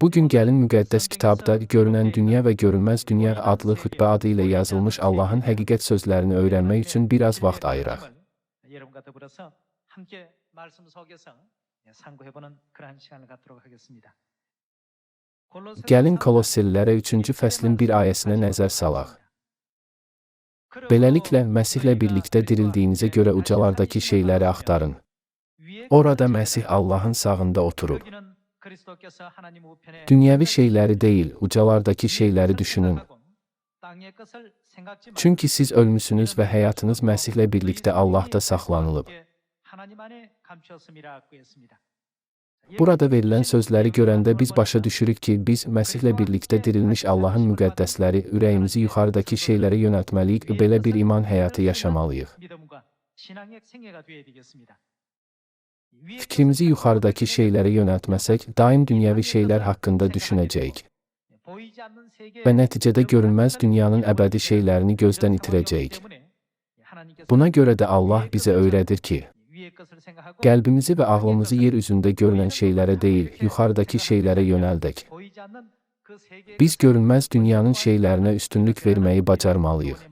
Bugün gəlin müqəddəs kitabda görünən dünya və görünməz dünya adlı xütbə adı ilə yazılmış Allahın həqiqət sözlərini öyrənmək üçün biraz vaxt ayıraq. 여러분과 더불어서 함께 말씀 속에서 상고해보는 그러한 시간을 갖도록 하겠습니다. Gəlin Kolossellərə 3-cü fəslin bir ayəsinə nəzər salaq. Beləliklə, Məsihlə birlikdə dirildiyinizə görə ucalardakı şeyləri axtarın. Orada Məsih Allahın sağında oturub. Dünyəvi şeyləri deyil, ucalardakı şeyləri düşünün. Çünki siz ölmüsünüz və həyatınız Məsihlə birlikdə Allahda saxlanılıb. Burada verilən sözləri görəndə biz başa düşürük ki, biz Məsihlə birlikdə dirilmiş Allahın müqəddəsləri, ürəyimizi yuxarıdakı şeylərə yönəltməliyik, belə bir iman həyatı yaşamalıyıq. Fikrimizi yuxarıdakı şeylərə yönəltməsək, daim dünyəvi şeylər haqqında düşünəcəyik. Və nəticədə görünməz dünyanın əbədi şeylərini gözdən itirəcəyik. Buna görə də Allah bizə öyrədir ki, qəlbimizi və ağlımızı yer üzündə görünən şeylərə deyil, yuxarıdakı şeylərə yönəldək. Biz görünməz dünyanın şeylərinə üstünlük verməyi bacarmalıyıq.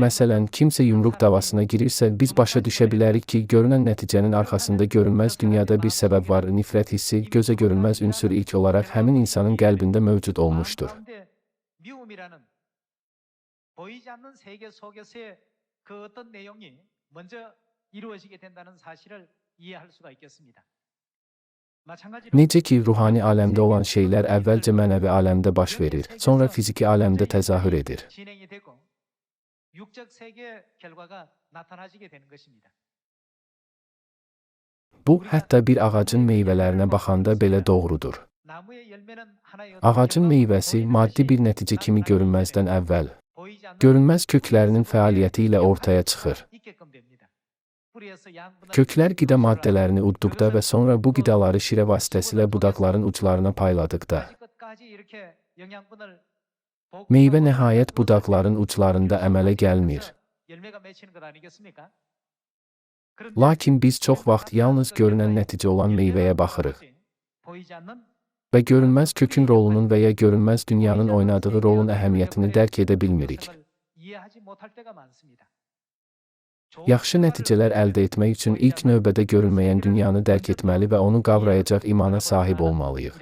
Məsələn, kimsə yumruq davasına girirsə, biz başa düşə bilərik ki, görünən nəticənin arxasında görünməz dünyada bir səbəb var. Nifrət hissi, gözə görünməz ünsür ilk olaraq həmin insanın qəlbində mövcud olmuşdur. Necə ki, ruhani aləmdə olan şeylər əvvəlcə mənəvi aləmdə baş verir, sonra fiziki aləmdə təzahür edir. Bu, hətta bir ağacın meyvələrinə baxanda belə doğrudur. Ağacın meyvəsi maddi bir nəticə kimi görünməzdən əvvəl, görünməz köklərinin fəaliyyəti ilə ortaya çıxır. Köklər qida maddələrini udduqda və sonra bu qidaları şirə vasitəsilə budaqların uclarına payladıqda, meyvə nəhayət budaqların uclarında əmələ gəlmir. Lakin biz çox vaxt yalnız görünən nəticə olan meyvəyə baxırıq. Və görünməz kökün rolunun və ya görünməz dünyanın oynadığı rolun əhəmiyyətini dərk edə bilmirik. Yaxşı nəticələr əldə etmək üçün ilk növbədə görünməyən dünyanı dərk etməli və onu qavrayacaq imana sahib olmalıyıq.